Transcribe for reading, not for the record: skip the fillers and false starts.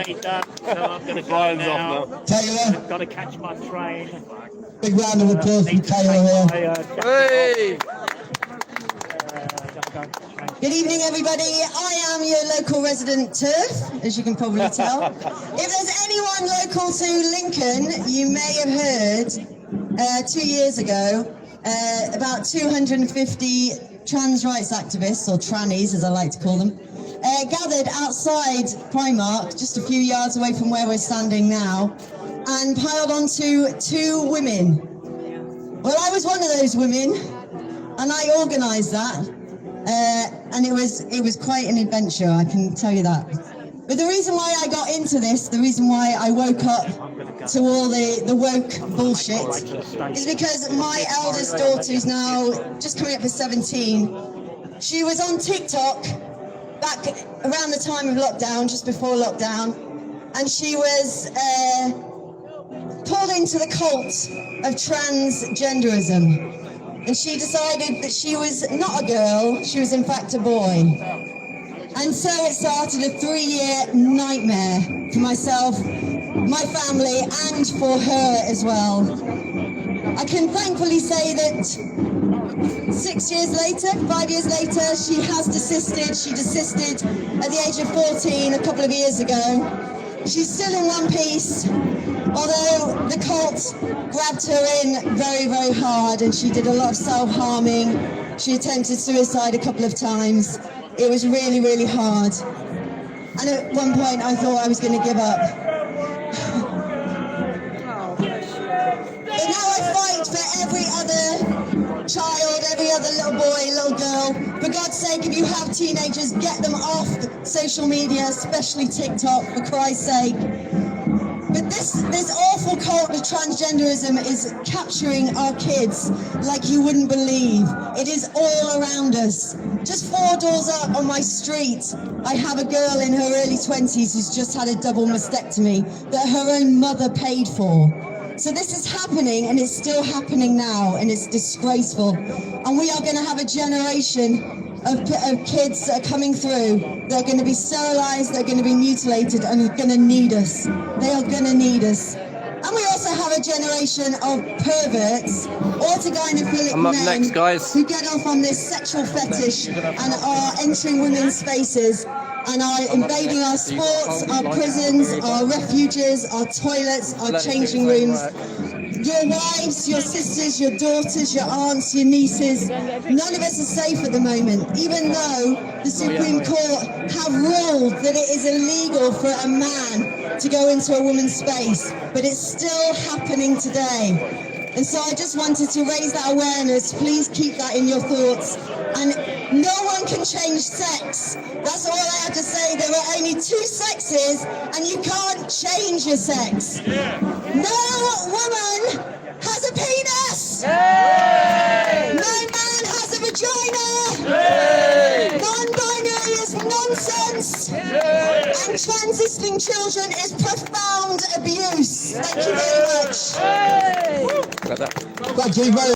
me done, so I'm going to go now. Taylor, I've got to catch my train. big round of applause for Taylor here. Hey! Good evening, everybody. I am your local resident turf, as you can probably tell. If there's anyone local to Lincoln, you may have heard 2 years ago about 250 trans rights activists, or trannies as I like to call them, gathered outside Primark, just a few yards away from where we're standing now, and piled onto 2 women. Well, I was one of those women, and I organised that. And it was quite an adventure, I can tell you that. But the reason why I got into this, the reason why I woke up to all the woke bullshit, is because my eldest daughter, who's now just coming up for 17, she was on TikTok back around the time of lockdown, just before lockdown, and she was pulled into the cult of transgenderism. And she decided that she was not a girl, she was in fact a boy. And so it started a 3-year nightmare for myself, my family, and for her as well. I can thankfully say that 5 years later, she has desisted. She desisted at the age of 14 a couple of years ago. She's still in one piece, although the cult grabbed her in very, very hard, and she did a lot of self-harming. She attempted suicide a couple of times. It was really, really hard. And at one point I thought I was going to give up. But now I fight for every other child, every other little boy, little girl. For God's sake, if you have teenagers, get them off social media, especially TikTok, for Christ's sake. But this awful cult of transgenderism is capturing our kids like you wouldn't believe. It is all around us. Just 4 doors up on my street, I have a girl in her early 20s who's just had a double mastectomy that her own mother paid for. So this is happening, and it's still happening now, and it's disgraceful. And we are going to have a generation of kids that are coming through. They're going to be sterilised, they're going to be mutilated, and they're going to need us. They are going to need us. And we also have a generation of perverts, orthogynophilic men who get off on this sexual fetish and are entering women's spaces and are invading our sports, our prisons, our refuges, our toilets, our changing rooms. Your wives, your sisters, your daughters, your aunts, your nieces, none of us are safe at the moment, even though the Supreme Court have ruled that it is illegal for a man to go into a woman's space, but it's still happening today. And so I just wanted to raise that awareness. Please keep that in your thoughts. And no one can change sex. That's all I have to say. There are only 2 sexes, and you can't change your sex. No woman has a penis. No man has a vagina. Non-binary is nonsense. And transitioning children is profound abuse. Thank you very much. Thank you very